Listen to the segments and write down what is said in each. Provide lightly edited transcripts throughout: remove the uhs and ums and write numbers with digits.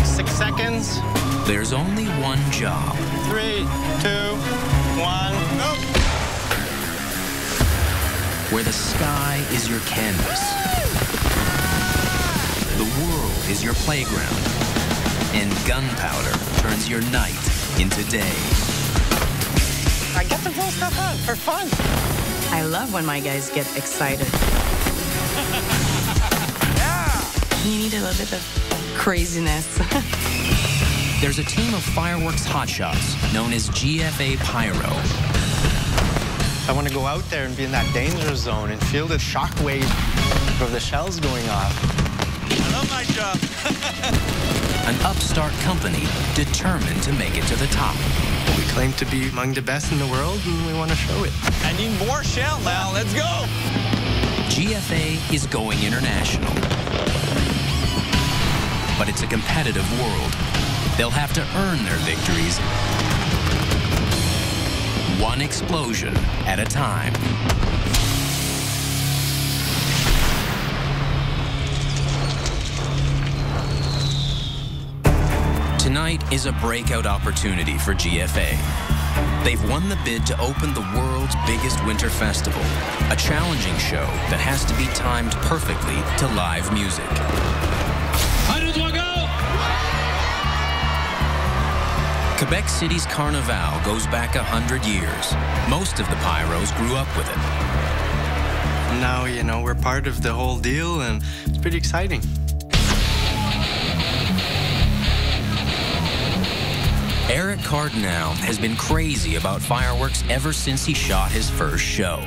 6 seconds. There's only one job. 3, 2, 1, go! Where the sky is your canvas. The world is your playground. And gunpowder turns your night into day. I get to blow stuff up for fun. I love when my guys get excited. Yeah! You need a little bit of craziness. There's a team of fireworks hotshots known as GFA Pyro. I want to go out there and be in that danger zone and feel the shockwave of the shells going off. I love my job. An upstart company determined to make it to the top. We claim to be among the best in the world, and we want to show it. I need more shell now. Let's go. GFA is going international. But it's a competitive world. They'll have to earn their victories, one explosion at a time. Tonight is a breakout opportunity for GFA. They've won the bid to open the world's biggest winter festival, a challenging show that has to be timed perfectly to live music. Quebec City's Carnival goes back 100 years. Most of the Pyros grew up with it. Now, you know, we're part of the whole deal, and it's pretty exciting. Eric Cardinal has been crazy about fireworks ever since he shot his first show.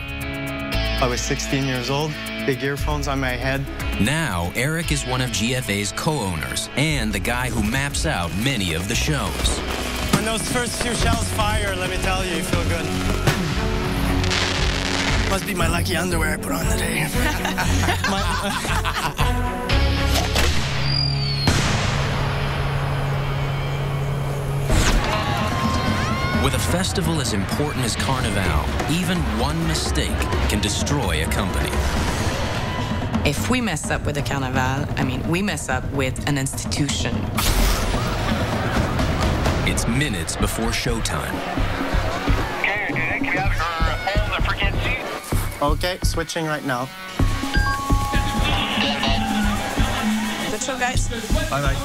I was 16 years old, big earphones on my head. Now, Eric is one of GFA's co-owners and the guy who maps out many of the shows. When those first few shells fire, let me tell you, you feel good. Must be my lucky underwear I put on today. With a festival as important as Carnival, even one mistake can destroy a company. If we mess up with the Carnival, I mean, we mess up with an institution. It's minutes before showtime. Okay, can we have all the freaking seats? Okay, switching right now. Good show, guys. Bye-bye.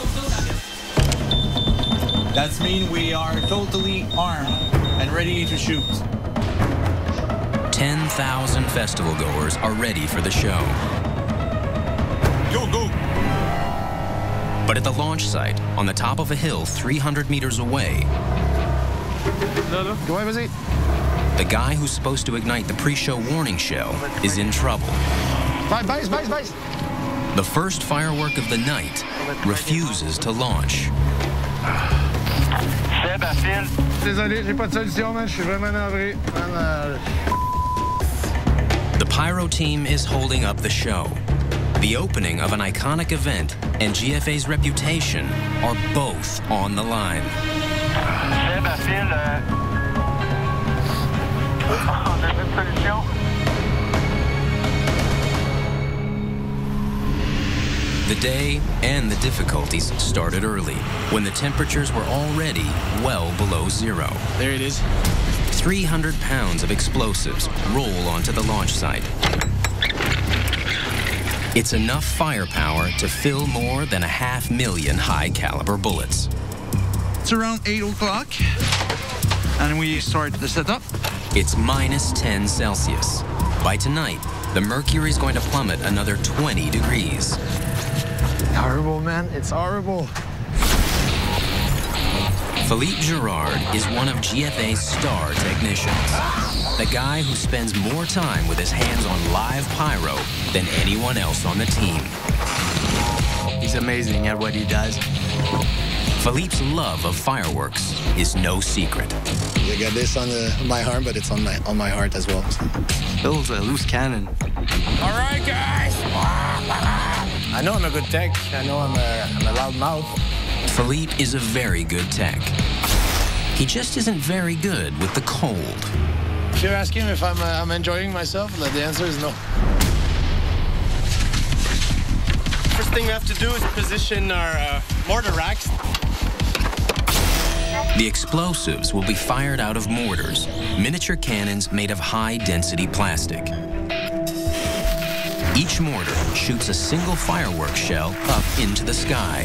That means we are totally armed and ready to shoot. 10,000 festival goers are ready for the show. Go, go! But at the launch site, on the top of a hill 300 meters away, the guy who's supposed to ignite the pre-show warning shell is in trouble. The first firework of the night refuses to launch. Désolé, j'ai pas de solution, man. Je suis vraiment navré. The Pyro team is holding up the show. The opening of an iconic event and GFA's reputation are both on the line. The day and the difficulties started early, when the temperatures were already well below zero. There it is. 300 pounds of explosives roll onto the launch site. It's enough firepower to fill more than 500,000 high-caliber bullets. It's around 8 o'clock, and we start the setup. It's minus 10 Celsius. By tonight, the mercury's going to plummet another 20 degrees. Horrible, man. It's horrible. Philippe Girard is one of GFA's star technicians. The guy who spends more time with his hands on live pyro than anyone else on the team. He's amazing at what he does. Philippe's love of fireworks is no secret. I got this on my arm, but it's on my heart as well. Bill's a loose cannon. All right, guys. I know I'm a good tech. I know I'm a loud mouth. Philippe is a very good tech. He just isn't very good with the cold. If you're asking if I'm enjoying myself, the answer is no. thing we have to do is position our mortar racks. The explosives will be fired out of mortars, miniature cannons made of high-density plastic. Each mortar shoots a single fireworks shell up into the sky.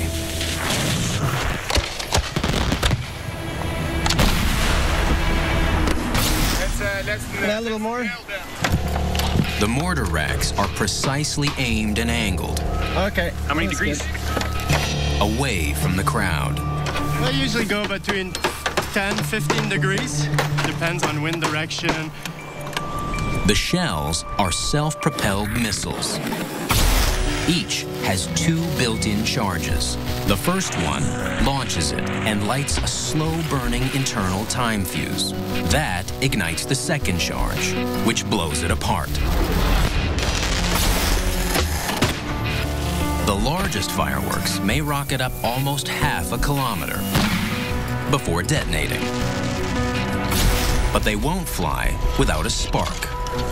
Let's a little more. The mortar racks are precisely aimed and angled. Okay. How many degrees? Away from the crowd. I usually go between 10-15 degrees. Depends on wind direction. The shells are self-propelled missiles. Each has 2 built-in charges. The first one launches it and lights a slow-burning internal time fuse. That ignites the second charge, which blows it apart. The largest fireworks may rocket up almost half a kilometer before detonating. But they won't fly without a spark,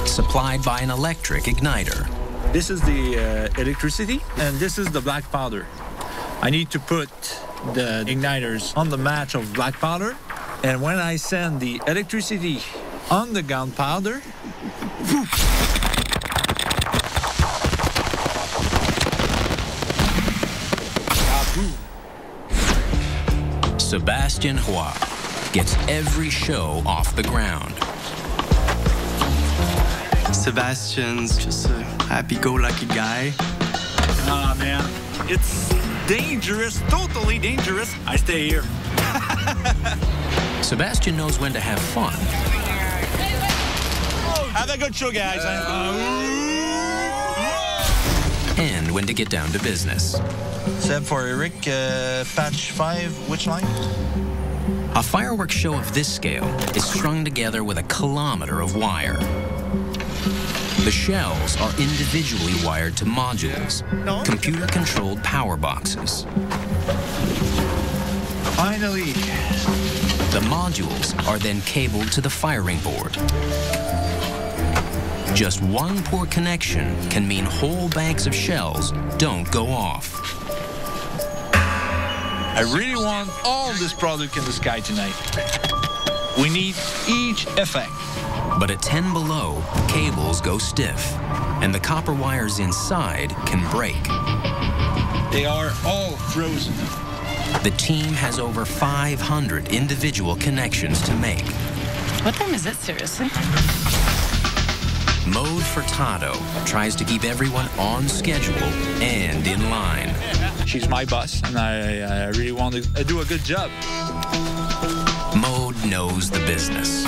supplied by an electric igniter. This is the electricity, and this is the black powder. I need to put the igniters on the match of black powder, and when I send the electricity on the gunpowder, Sebastian Roy gets every show off the ground. Sebastian's just a happy-go-lucky guy. ah man, it's dangerous, totally dangerous. I stay here. Sebastian knows when to have fun Have a good show, guys. and when to get down to business. Seb for Eric, patch 5, which line? A fireworks show of this scale is strung together with a kilometer of wire. The shells are individually wired to modules, computer-controlled power boxes. Finally. The modules are then cabled to the firing board. Just one poor connection can mean whole banks of shells don't go off. I really want all this product in the sky tonight. We need each effect. But at 10 below, cables go stiff, and the copper wires inside can break. They are all frozen. The team has over 500 individual connections to make. What time is it, seriously? Mode Furtado tries to keep everyone on schedule and in line. She's my boss, and I really want to do a good job. Mode knows the business.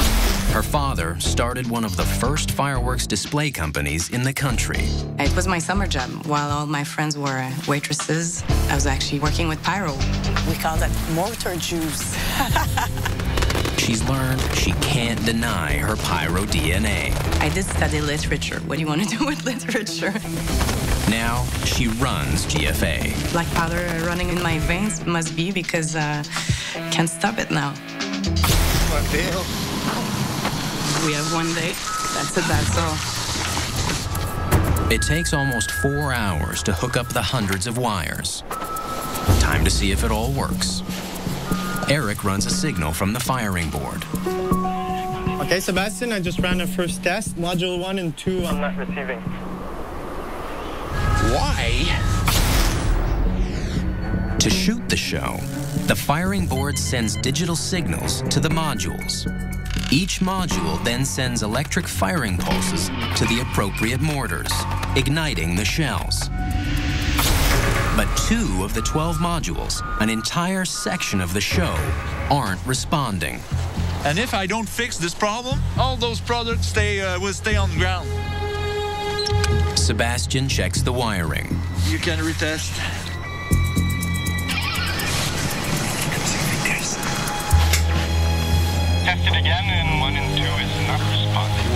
Her father started one of the first fireworks display companies in the country. It was my summer job. While all my friends were waitresses, I was actually working with Pyro. We call that mortar juice. She's learned she can't deny her pyro DNA. I did study literature. What do you want to do with literature? Now she runs GFA. Black powder running in my veins must be because can't stop it now. What deal? We have one day. That's it, that's all. It takes almost 4 hours to hook up the hundreds of wires. Time to see if it all works. Eric runs a signal from the firing board. Okay, Sebastian, I just ran a first test. Module 1 and 2, I'm not receiving. Why? To shoot the show, the firing board sends digital signals to the modules. Each module then sends electric firing pulses to the appropriate mortars, igniting the shells. But 2 of the 12 modules, an entire section of the show, aren't responding. And if I don't fix this problem, all those products will stay on the ground. Sebastian checks the wiring. You can retest. Test it again, and 1 and 2 is not responding.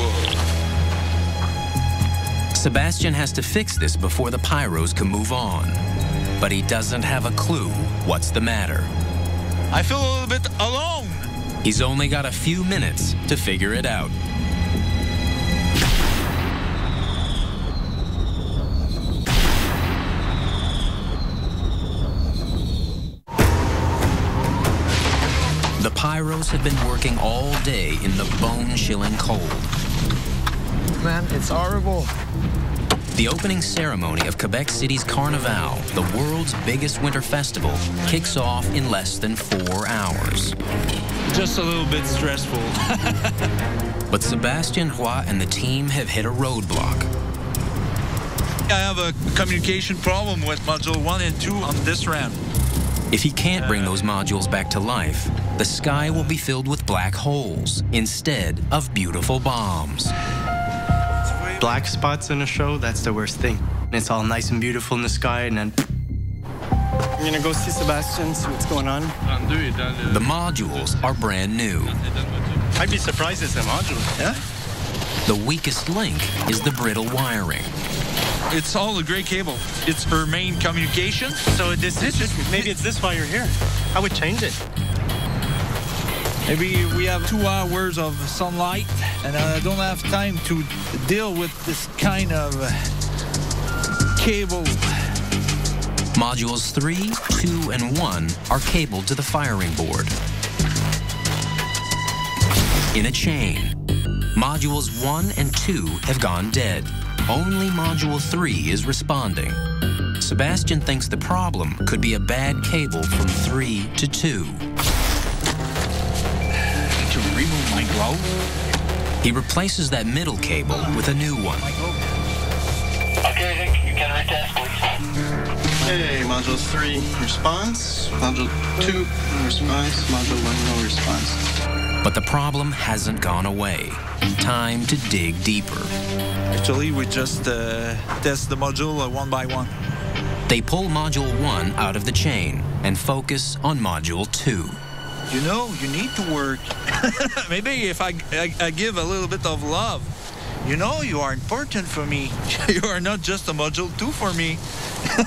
Sebastian has to fix this before the pyros can move on. But he doesn't have a clue what's the matter. I feel a little bit alone. He's only got a few minutes to figure it out. Pyros have been working all day in the bone-chilling cold. Man, it's horrible. The opening ceremony of Quebec City's Carnival, the world's biggest winter festival, kicks off in less than 4 hours. Just a little bit stressful. But Sébastien Roy and the team have hit a roadblock. I have a communication problem with module 1 and 2 on this ramp. If he can't bring those modules back to life, the sky will be filled with black holes instead of beautiful bombs. Black spots in a show, that's the worst thing. It's all nice and beautiful in the sky, and then I'm gonna go see Sébastien, see what's going on. The modules are brand new. I'd be surprised it's a module. Yeah? The weakest link is the brittle wiring. It's all the gray cable. It's her main communication. So maybe it's this wire here. I would change it. Maybe we have 2 hours of sunlight, and I don't have time to deal with this kind of cable. Modules 3, 2, and 1 are cabled to the firing board. In a chain, modules 1 and 2 have gone dead. Only module 3 is responding. Sébastien thinks the problem could be a bad cable from 3 to 2. To remove my glove? He replaces that middle cable with a new one. Okay, Rick, you can retest, please. Okay, module 3, response. Module 2, response. Module 1, no response. But the problem hasn't gone away. Time to dig deeper. Actually, we just test the module one by one. They pull module 1 out of the chain and focus on module 2. You know, you need to work. Maybe if I give a little bit of love. You know, you are important for me. You are not just a module 2 for me.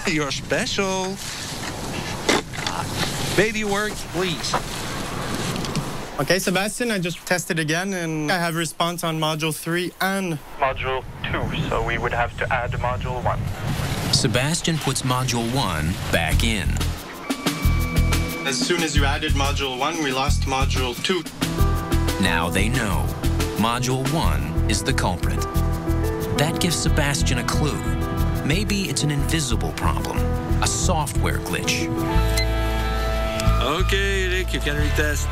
You're special. Baby work, please. Okay, Sébastien, I just tested again, and I have response on module 3 and Module 2, so we would have to add module 1. Sébastien puts module 1 back in. as soon as you added module 1, we lost module 2. Now they know. Module 1 is the culprit. That gives Sébastien a clue. Maybe it's an invisible problem, a software glitch. Okay, Rick, you can retest.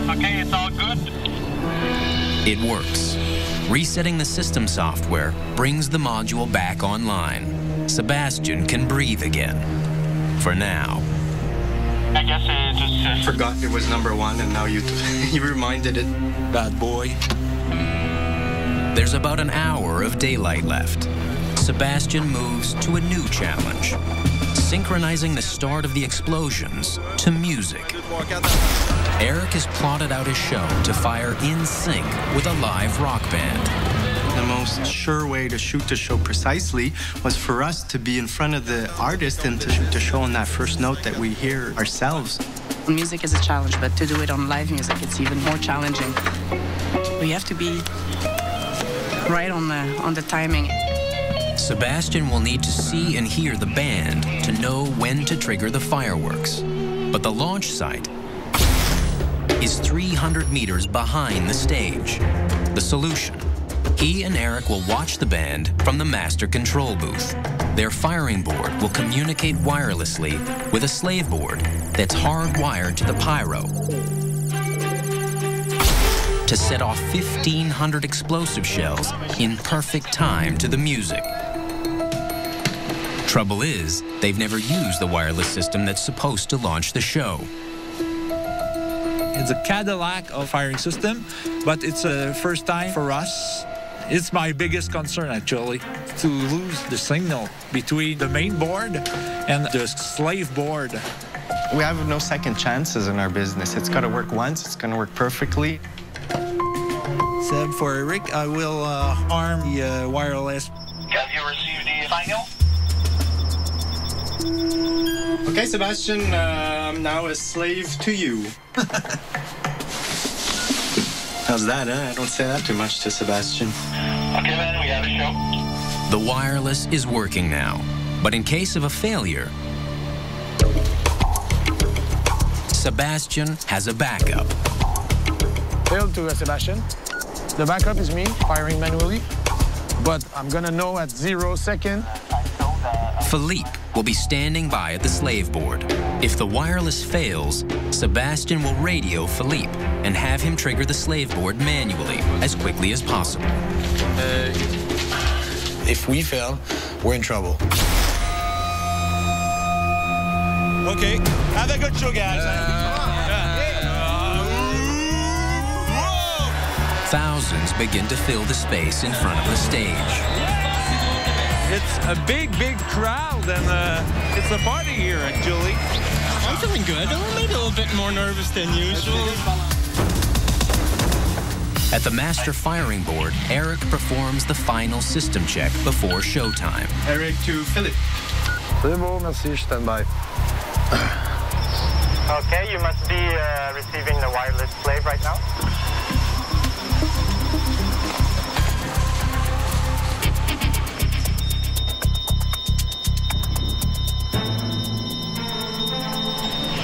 Okay, it's all good. It works. Resetting the system software brings the module back online. Sébastien can breathe again. For now. I guess I just Forgot it was number 1, and now you reminded it. Bad boy. There's about an hour of daylight left. Sébastien moves to a new challenge. Synchronizing the start of the explosions to music. Eric has plotted out his show to fire in sync with a live rock band. The most sure way to shoot the show precisely was for us to be in front of the artist and to shoot the show on that first note that we hear ourselves. Music is a challenge, but to do it on live music, it's even more challenging. We have to be right on the timing. Sébastien will need to see and hear the band to know when to trigger the fireworks. But the launch site is 300 meters behind the stage. The solution: he and Eric will watch the band from the master control booth. Their firing board will communicate wirelessly with a slave board that's hardwired to the pyro to set off 1,500 explosive shells in perfect time to the music. Trouble is, they've never used the wireless system that's supposed to launch the show. It's a Cadillac of firing system, but it's a first time for us. It's my biggest concern, actually, to lose the signal between the main board and the slave board. We have no second chances in our business. It's got to work once. It's going to work perfectly. Seb, for Eric, I will arm the wireless. Have you received the signal? Okay, Sébastien, I'm now a slave to you. How's that, huh? I don't say that too much to Sébastien. Okay, man, we have a show. The wireless is working now, but in case of a failure, Sebastian has a backup. Failed to Sebastian. The backup is me, firing manually, but I'm gonna know at 0 second. Philippe will be standing by at the slave board. If the wireless fails, Sebastian will radio Philippe and have him trigger the slave board manually as quickly as possible. If we fail, we're in trouble. Okay, have a good show, guys. Thousands begin to fill the space in front of the stage. It's a big crowd, and it's a party here, actually. I'm feeling good. Maybe a little bit more nervous than usual. At the master firing board, Eric performs the final system check before showtime. Eric to Philippe. C'est bon, merci, stand by. Okay, you must be receiving the wireless slave right now.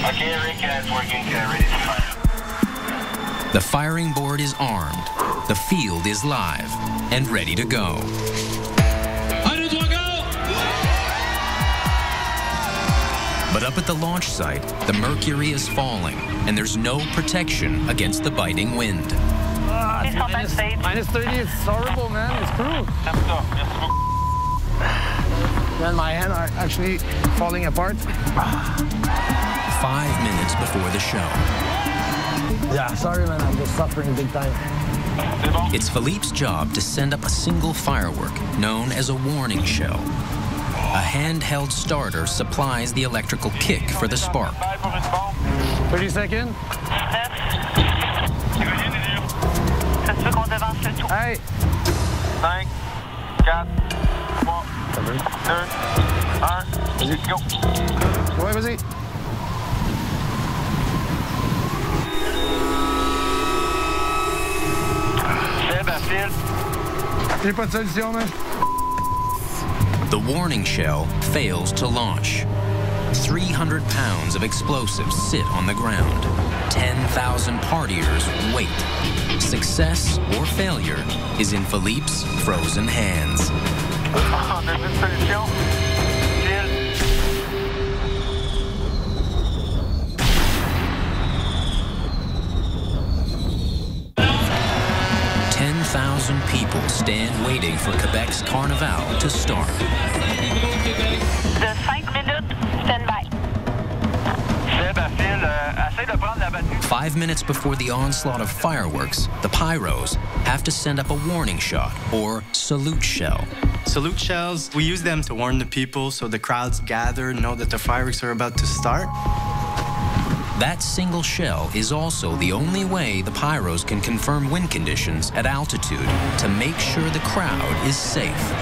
Okay, Eric, it's working. Ready to fire. The firing board is armed, the field is live, and ready to go. But up at the launch site, the mercury is falling, and there's no protection against the biting wind. Minus 30, it's horrible, man. It's cruel. Man, my hands are actually falling apart. 5 minutes before the show. Yeah, sorry, man. I'm just suffering big time. It's Philippe's job to send up a single firework known as a warning shell. A handheld starter supplies the electrical kick for the spark. 30 seconds. Hey. 5, 4, 3, 2, 1, go. Ouais, vas-y. J'ai pas de solution, man. The warning shell fails to launch. 300 pounds of explosives sit on the ground. 10,000 partiers wait. Success or failure is in Philippe's frozen hands. There's une solution. 10,000 people stand waiting for Quebec's Carnival to start. De 5 minutes, stand by. 5 minutes before the onslaught of fireworks, the Pyros have to send up a warning shot, or salute shell. Salute shells, we use them to warn the people so the crowds gather, know that the fireworks are about to start. That single shell is also the only way the Pyros can confirm wind conditions at altitude to make sure the crowd is safe.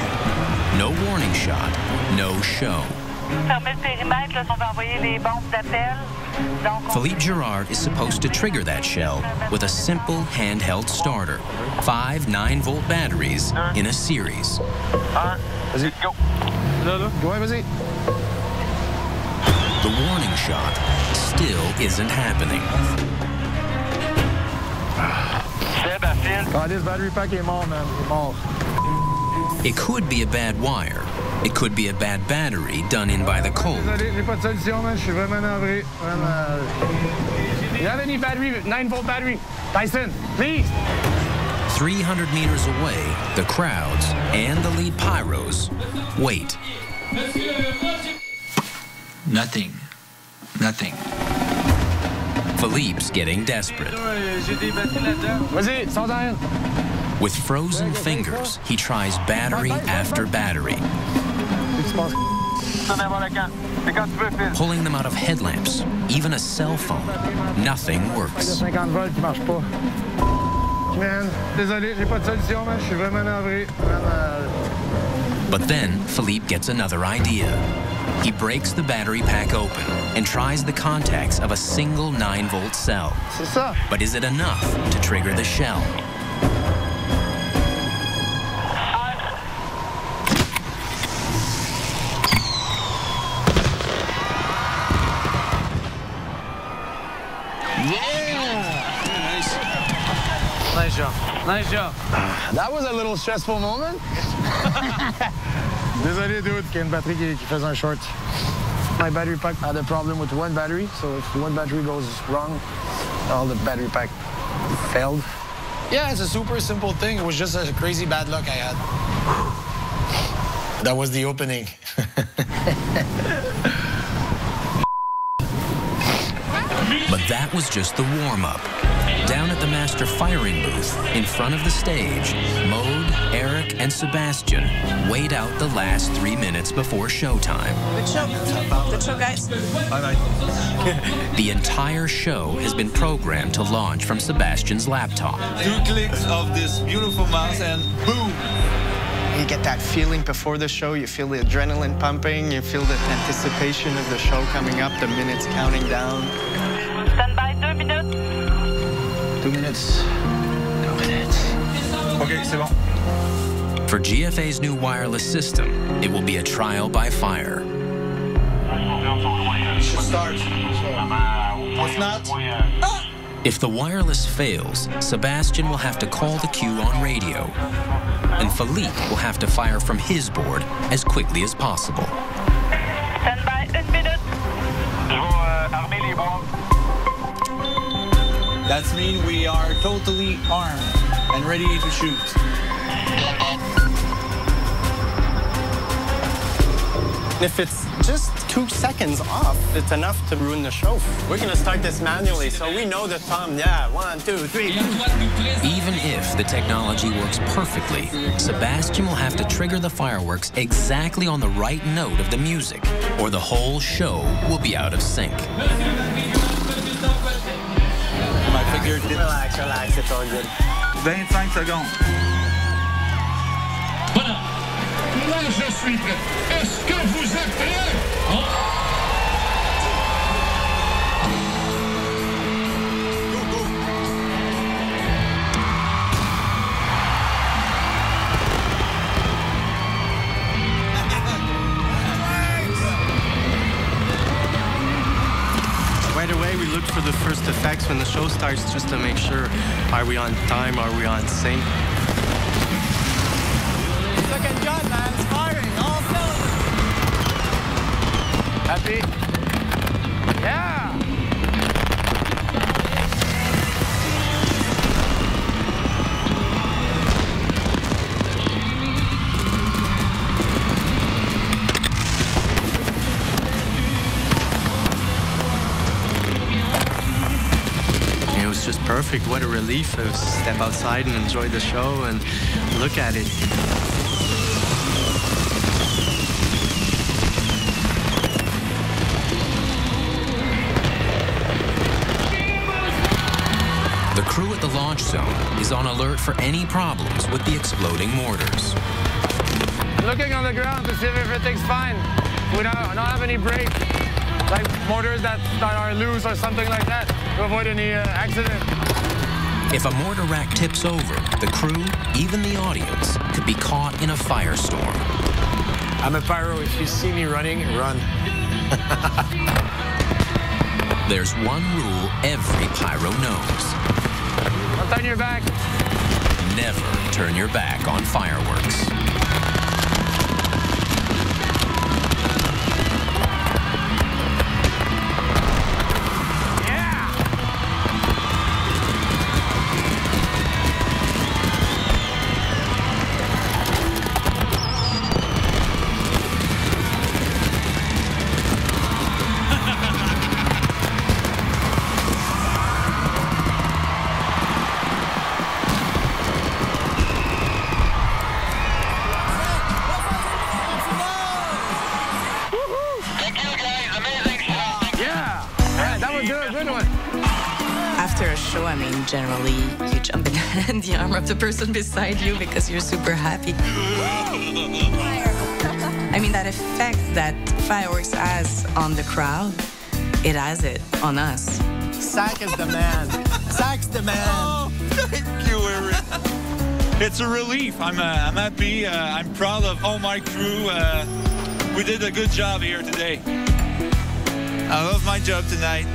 No warning shot, no show. Philippe Girard is supposed to trigger that shell with a simple handheld starter. 5 9-volt batteries in a series. Vas-y, go. Ouais, vas-y. The warning shot still isn't happening. God, this battery pack est mort, man. It's mort. It could be a bad wire. It could be a bad battery done in by the cold. Désolé, j'ai pas de solution, man. Je suis vraiment navré. Vraiment. You have any battery, 9-volt battery? Tyson, please. 300 meters away, the crowds and the lead Pyros wait. Nothing. Philippe's getting desperate. Vas-y, sans rien. With frozen fingers, he tries battery after battery, pulling them out of headlamps, even a cell phone. Nothing works. 50 volts qui marche pas. Man, désolé, j'ai pas de solution, man. Je suis vraiment navré. But then Philippe gets another idea. He breaks the battery pack open and tries the contacts of a single 9-volt cell. C'est ça. But is it enough to trigger the shell? Nice job. Nice job. That was a little stressful moment. Désolé, dude, qu'il y a une batterie qui faisait un short. My battery pack had a problem with one battery, so if one battery goes wrong, all the battery pack failed. Yeah, it's a super simple thing. It was just a crazy bad luck I had. That was the opening. But that was just the warm-up. Down at the master firing booth, in front of the stage, Maude, Eric, and Sebastian wait out the last 3 minutes before showtime. Good show. Good show, guys. Bye-bye. The entire show has been programmed to launch from Sebastian's laptop. 2 clicks of this beautiful mouse and boom! You get that feeling before the show, you feel the adrenaline pumping, you feel the anticipation of the show coming up, the minutes counting down. Stand by 2 minutes. 2 minutes. 2 minutes. Okay, c'est bon. For GFA's new wireless system, it will be a trial by fire. It should start. If not, If the wireless fails, Sebastian will have to call the cue on radio, and Philippe will have to fire from his board as quickly as possible. Stand by 1 minute. Armer les bois. That means we are totally armed and ready to shoot. If it's just 2 seconds off, it's enough to ruin the show. We're gonna start this manually, so we know the thumb. Yeah, 1, 2, 3. Even if the technology works perfectly, Sebastian will have to trigger the fireworks exactly on the right note of the music, or the whole show will be out of sync. My finger did. Relax, relax, it's all good. 25 secondes. Voilà. Là, je suis prêt. Est-ce que vous êtes prêts? Right away, we look for the first effects when the show starts just to make sure, are we on time, are we on sync? It's looking good, man. It's firing, all cylinders. Happy? Yeah! It was just perfect. What a relief to step outside and enjoy the show and look at it. The crew at the launch zone is on alert for any problems with the exploding mortars. Looking on the ground to see if everything's fine. We don't have any break, like motors that are loose or something like that, to avoid any accident. If a mortar rack tips over, the crew, even the audience, could be caught in a firestorm. I'm a pyro. If you see me running, run. There's one rule every pyro knows. Don't turn your back. Never turn your back on fireworks. After a show, I mean, generally, you jump in the arm of the person beside you because you're super happy. I mean, that effect that fireworks has on the crowd, it has it on us. Zach is the man. Zach's the man. Oh, thank you, Eric. It's a relief. I'm happy. I'm proud of all my crew. We did a good job here today. I love my job tonight.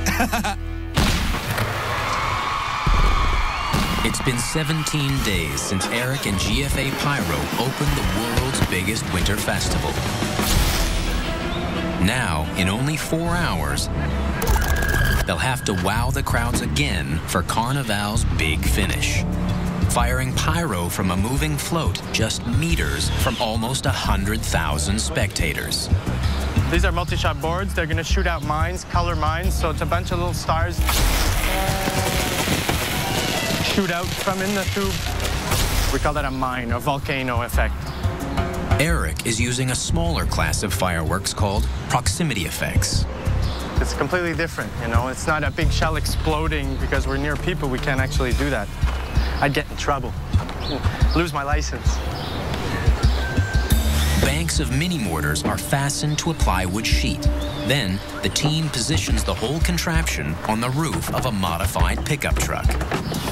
It's been 17 days since Eric and GFA Pyro opened the world's biggest winter festival. Now, in only 4 hours, they'll have to wow the crowds again for Carnival's big finish. Firing pyro from a moving float just meters from almost 100,000 spectators. These are multi-shot boards. They're going to shoot out mines, color mines, so it's a bunch of little stars shoot out from in the tube. We call that a mine, a volcano effect. Eric is using a smaller class of fireworks called proximity effects. It's completely different, you know? It's not a big shell exploding because we're near people. We can't actually do that. I'd get in trouble, lose my license. Banks of mini mortars are fastened to a plywood sheet. Then, the team positions the whole contraption on the roof of a modified pickup truck.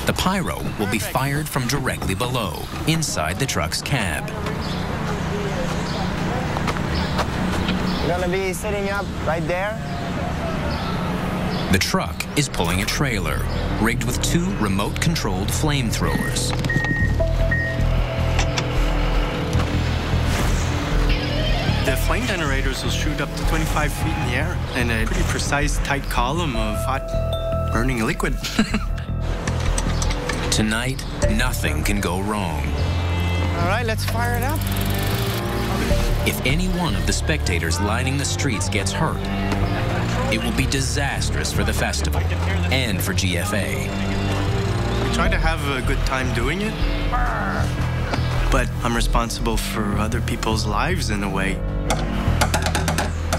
The pyro will be fired from directly below, inside the truck's cab. You're gonna be sitting up right there. The truck is pulling a trailer, rigged with 2 remote-controlled flamethrowers. The flame generators will shoot up to 25 feet in the air in a pretty precise, tight column of hot, burning liquid. Tonight, nothing can go wrong. All right, let's fire it up. If any one of the spectators lining the streets gets hurt, it will be disastrous for the festival and for GFA. We try to have a good time doing it, but I'm responsible for other people's lives in a way.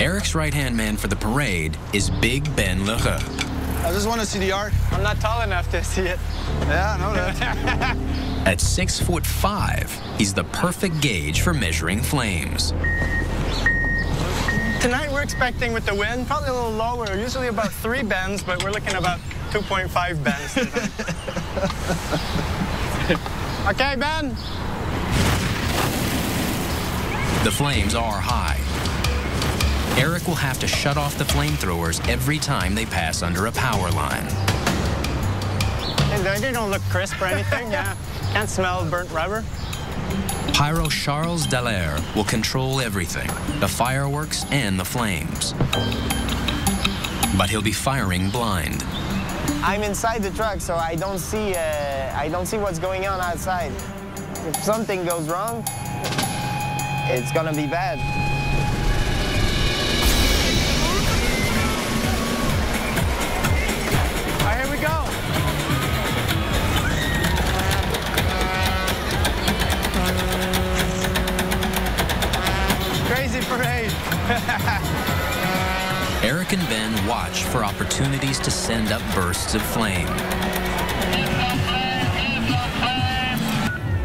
Eric's right-hand man for the parade is Big Ben Lheureux. I just want to see the arc. I'm not tall enough to see it. Yeah, I know that. At 6'5", he's the perfect gauge for measuring flames. Tonight we're expecting with the wind, probably a little lower, usually about 3 bends, but we're looking about 2.5 bends tonight. Okay, Ben? The flames are high. Eric will have to shut off the flamethrowers every time they pass under a power line. They don't look crisp or anything, yeah. Can't smell burnt rubber. Pyro Charles Dallaire will control everything, the fireworks and the flames. But he'll be firing blind. I'm inside the truck, so I don't see what's going on outside. If something goes wrong, it's gonna be bad. All right, here we go. Crazy parade. Eric and Ben watch for opportunities to send up bursts of flame.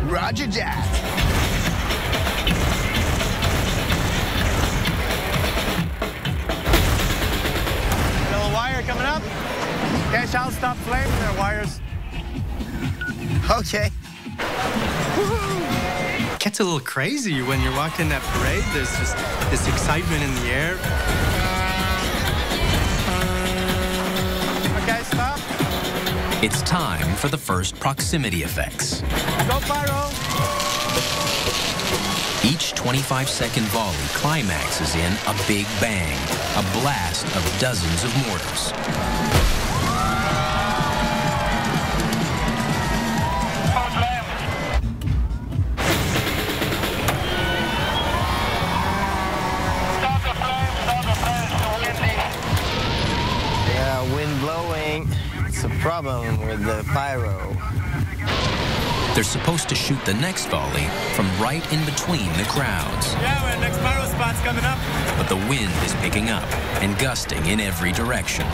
Roger that. Little wire coming up. Okay, shall stop flame. There are wires. Okay. It gets a little crazy when you're walking that parade. There's just this excitement in the air. Okay, stop. It's time for the first proximity effects. Go, Pyro. Each 25-second volley climaxes in a big bang, a blast of dozens of mortars. It's a problem with the pyro. They're supposed to shoot the next volley from right in between the crowds. Yeah, well, next pyro spot's coming up. But the wind is picking up and gusting in every direction.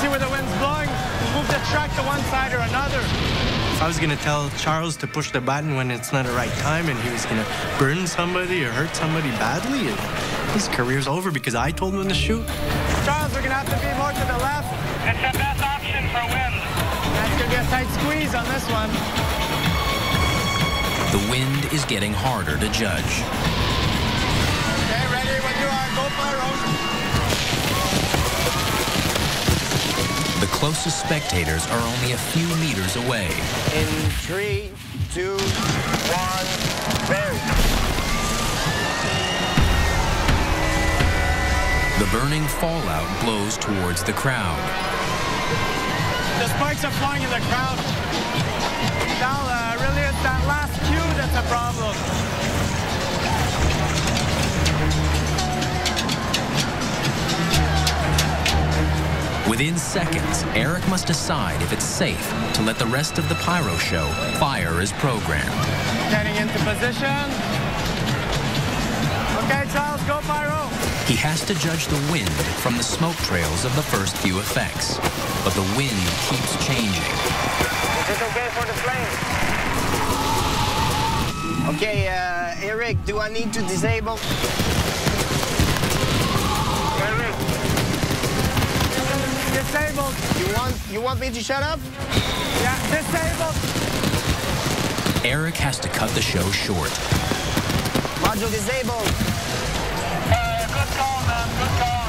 See where the wind's blowing? Move the truck to one side or another. If I was going to tell Charles to push the button when it's not the right time and he was going to burn somebody or hurt somebody badly, his career's over because I told him to shoot. Charles, we're going to have to be more to the left. It's the best option for wind. That's going to be a tight squeeze on this one. The wind is getting harder to judge. Okay, ready? When you are, go pyro. The closest spectators are only a few meters away. In 3, 2, 1, very. The burning fallout blows towards the crowd. The spikes are flying in the crowd. Now, really, it's that last cue that's a problem. Within seconds, Eric must decide if it's safe to let the rest of the pyro show fire as programmed. Getting into position. Okay, Charles, go pyro. He has to judge the wind from the smoke trails of the first few effects, but the wind keeps changing. Is it okay for the flame? Okay, Eric, do I need to disable? Eric. Disabled. You want me to shut up? Yeah, disabled. Eric has to cut the show short. Module disabled. Good call, man. Good call.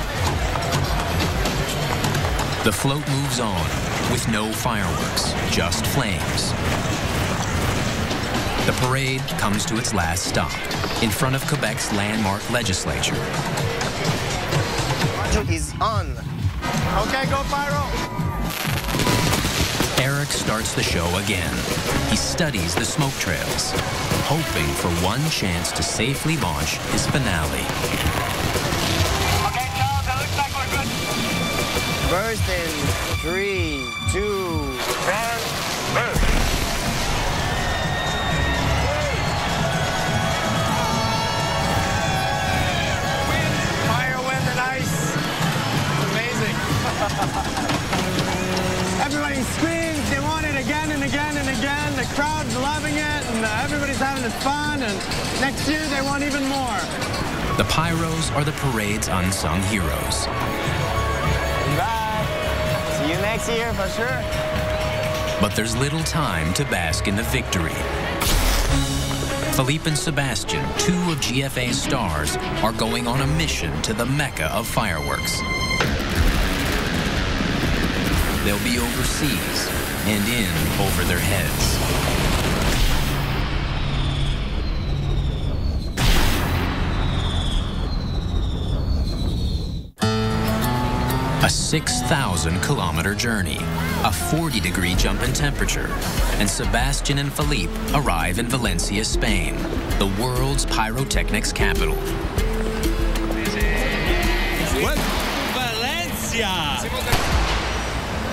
The float moves on with no fireworks, just flames. The parade comes to its last stop in front of Quebec's landmark legislature. Module is on. Okay, go pyro. Eric starts the show again. He studies the smoke trails, hoping for one chance to safely launch his finale. Okay, Charles, that looks like we're good. Burst in 3, 2, 1, burst. Fire, wind, and ice. Amazing. Everybody screams. They want it again and again and again. The crowd's loving it, and everybody's having fun. And next year, they want even more. The Pyros are the parade's unsung heroes. Bye. See you next year for sure. But there's little time to bask in the victory. Philippe and Sebastian, two of GFA's stars, are going on a mission to the Mecca of fireworks. They'll be overseas and in over their heads. A 6,000-kilometer journey, a 40-degree jump in temperature, and Sebastian and Philippe arrive in Valencia, Spain, the world's pyrotechnics capital. What? Valencia!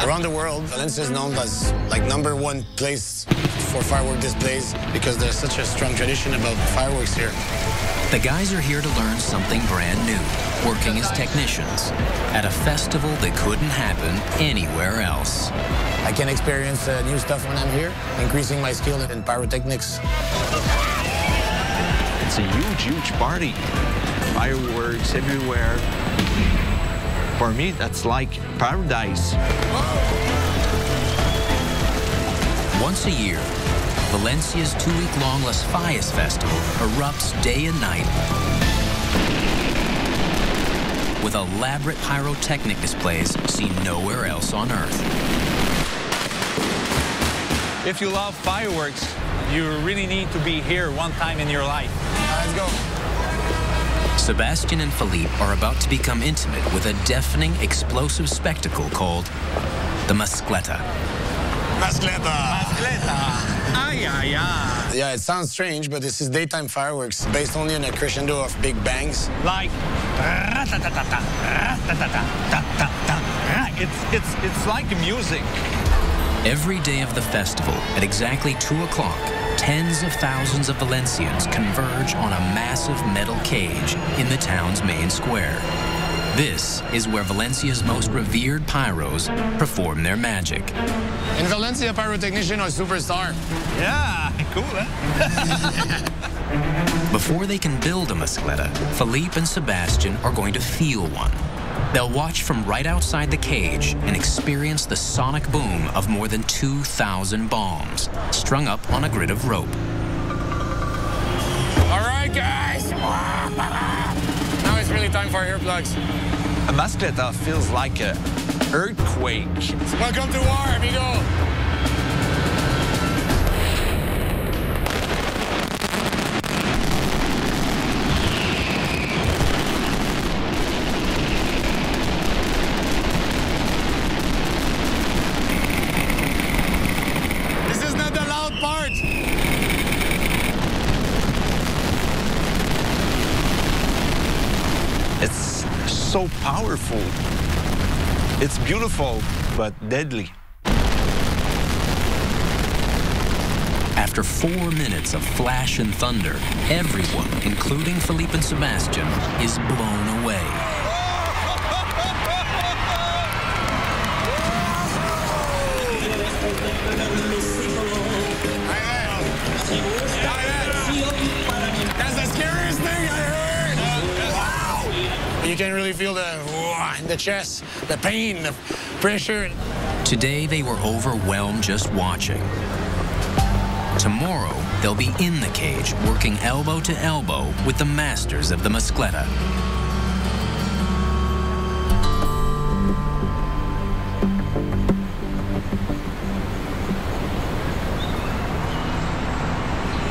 Around the world, Valencia is known as like #1 place for firework displays because there's such a strong tradition about fireworks here. The guys are here to learn something brand new, working as technicians at a festival that couldn't happen anywhere else. I can experience new stuff when I'm here, increasing my skill in pyrotechnics. It's a huge, huge party. Fireworks everywhere. For me, that's like paradise. Once a year, Valencia's 2-week-long Las Fallas Festival erupts day and night with elaborate pyrotechnic displays seen nowhere else on Earth. If you love fireworks, you really need to be here one time in your life. Let's go. Sebastian and Philippe are about to become intimate with a deafening, explosive spectacle called the Mascleta. Mascleta! Mascleta! Ay, ay, ay. Yeah, it sounds strange, but this is daytime fireworks based only on a crescendo of big bangs. Like, it's like music. Every day of the festival, at exactly 2 o'clock, tens of thousands of Valencians converge on a massive metal cage in the town's main square. This is where Valencia's most revered pyros perform their magic. In Valencia, pyrotechnicians are superstar. Yeah, cool, huh? Before they can build a Mascleta, Philippe and Sebastian are going to feel one. They'll watch from right outside the cage and experience the sonic boom of more than 2,000 bombs strung up on a grid of rope. All right, guys. Now it's really time for earplugs. A Mascleta feels like a earthquake. Welcome to war, amigo. This is not the loud part. It's so powerful. It's beautiful, but deadly. After 4 minutes of flash and thunder, everyone, including Philippe and Sebastian, is blown away. That's the scariest thing I heard. Wow. You can really feel the chest, the pain, the pressure. Today, they were overwhelmed just watching. Tomorrow, they'll be in the cage, working elbow to elbow with the masters of the Mascleta.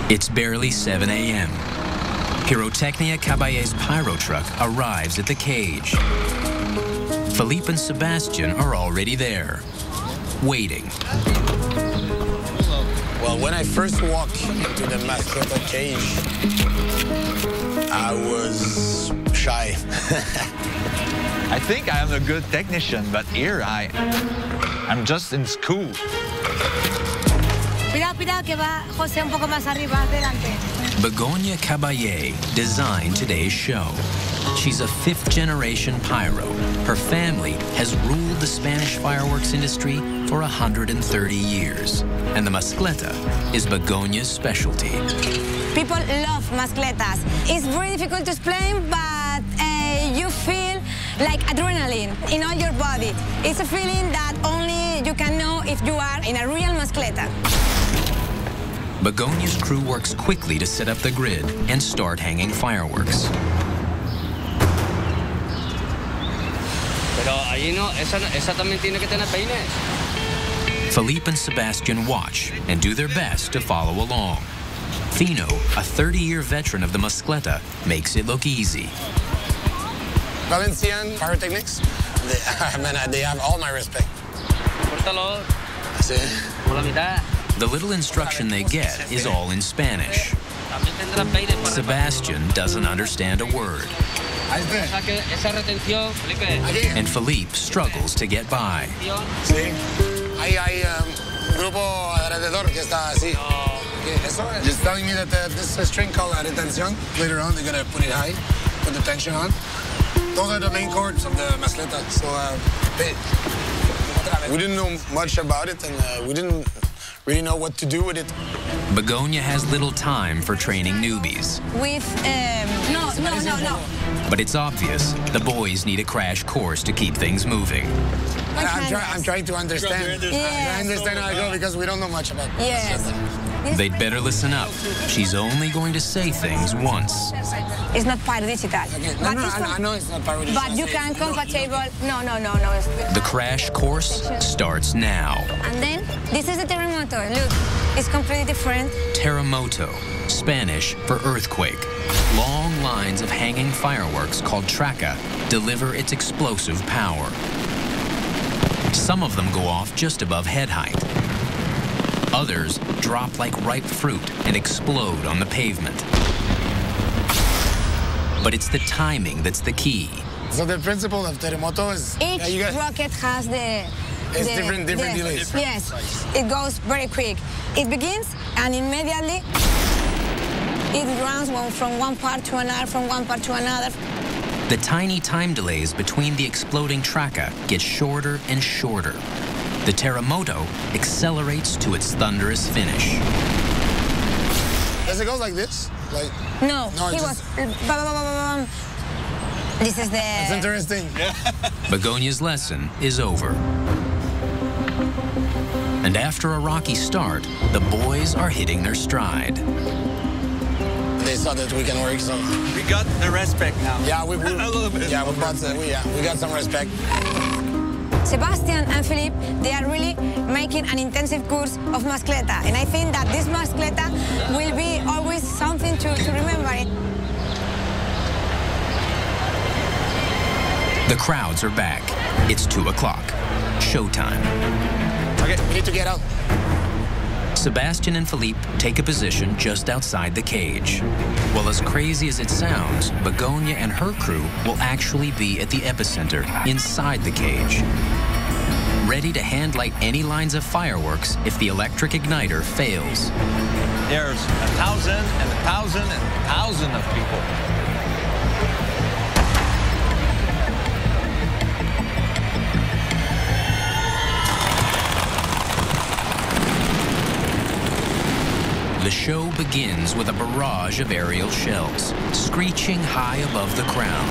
It's barely 7 a.m. Pyrotechnia Caballet's pyro truck arrives at the cage. Philippe and Sebastian are already there, waiting. Well, when I first walked into the Mascleta cage, I was shy. I think I am a good technician, but here I'm just in school. Cuidado, que va José un poco más arriba, adelante. Begonia Caballé designed today's show. She's a fifth-generation pyro. Her family has ruled the Spanish fireworks industry for 130 years. And the Mascleta is Begonia's specialty. People love mascletas. It's very difficult to explain, but you feel like adrenaline in all your body. It's a feeling that only you can know if you are in a real mascleta. Begonia's crew works quickly to set up the grid and start hanging fireworks. Pero ahí no, esa también tiene que tener peines. Philippe and Sebastian watch and do their best to follow along. Fino, a 30-year veteran of the Mascleta, makes it look easy. Valencian pyrotechnics, they have all my respect. Córtalo. Sí. Por la mitad. The little instruction they get is all in Spanish. Sebastian doesn't understand a word. And Philippe struggles to get by. Sí. Hay grupo alrededor que está así. Just telling me that this string called retención, later on they're going to put it high, put the tension on. Those are the main chords of the Mascleta. So we didn't know much about it, and we didn't really know what to do with it. Begonia has little time for training newbies. With, no. But it's obvious the boys need a crash course to keep things moving. I'm trying to understand. I understand how I go because we don't know much about it. Yes. They'd better listen up. She's only going to say things once. It's not pyro digital. Okay. No, I know it's not pyro digital. But you can compatible. No. The crash course starts now. And then, this is the terremoto. Look, it's completely different. Terremoto, Spanish for earthquake. Long lines of hanging fireworks called traca deliver its explosive power. Some of them go off just above head height. Others drop like ripe fruit and explode on the pavement. But it's the timing that's the key. So the principle of terremoto is... Each rocket has different delays. Yes, it goes very quick. It begins and immediately it runs from one part to another, from one part to another. The tiny time delays between the exploding traca get shorter and shorter. The terremoto accelerates to its thunderous finish. Does it go like this? No, he was... This is the... That's interesting. Begonia's lesson is over. And after a rocky start, the boys are hitting their stride. They saw that we can work, so... We got the respect now. Yeah, we a little bit. Yeah, we got some respect. Sebastian and Philippe, they are really making an intensive course of mascleta. And I think that this mascleta will be always something to remember. The crowds are back. It's 2 o'clock. Showtime. Okay, we need to get out. Sebastian and Philippe take a position just outside the cage. Well, as crazy as it sounds, Begonia and her crew will actually be at the epicenter, inside the cage, ready to handlight any lines of fireworks if the electric igniter fails. There's 1,000 and 1,000 and 1,000 of people. The show begins with a barrage of aerial shells, screeching high above the crowd.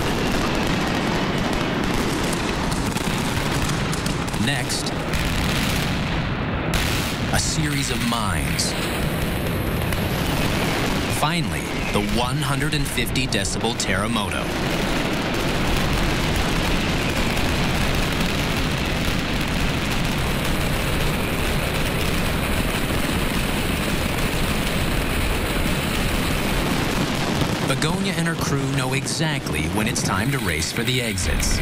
Next, a series of mines. Finally, the 150 decibel terremoto. Begonia and her crew know exactly when it's time to race for the exits.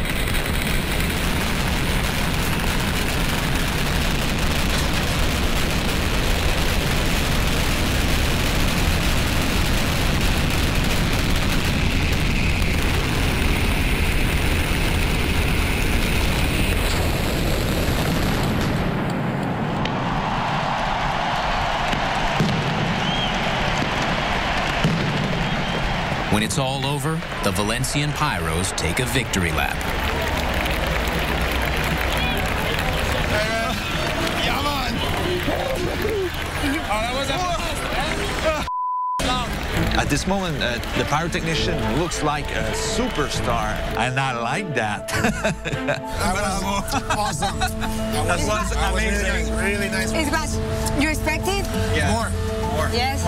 When it's all over, the Valencian Pyros take a victory lap. At this moment, the pyrotechnician looks like a superstar, and I like that. That was awesome. That was amazing. Really nice. It's what you expected? Yeah. More. Yes.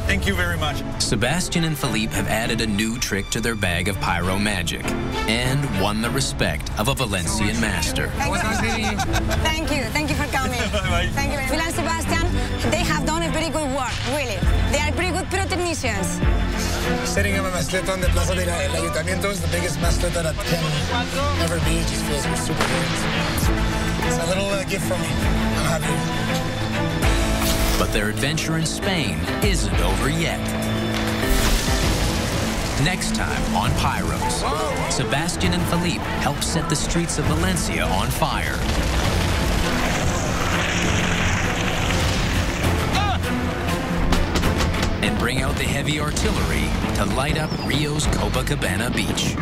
Thank you very much. Sebastian and Philippe have added a new trick to their bag of pyro magic and won the respect of a Valencian master. Thank you for coming. Thank you very much. Phil and Sebastian, they have done a very good work, really. They are pretty good pyrotechnicians. Setting up a mascleta on the Plaza del Ayuntamiento is the biggest mascleta that can ever be. It just feels super good. It's a little gift from me. I'm happy. But their adventure in Spain isn't over yet. Next time on Pyros, Sebastian and Philippe help set the streets of Valencia on fire. And bring out the heavy artillery to light up Rio's Copacabana beach.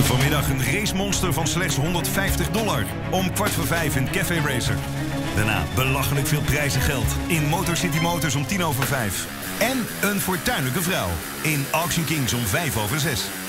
Vanmiddag een racemonster van slechts $150 om 4:45 in Café Racer. Daarna belachelijk veel prijzengeld in Motor City Motors om 5:10. En een fortuinlijke vrouw in Auction Kings om 5:05.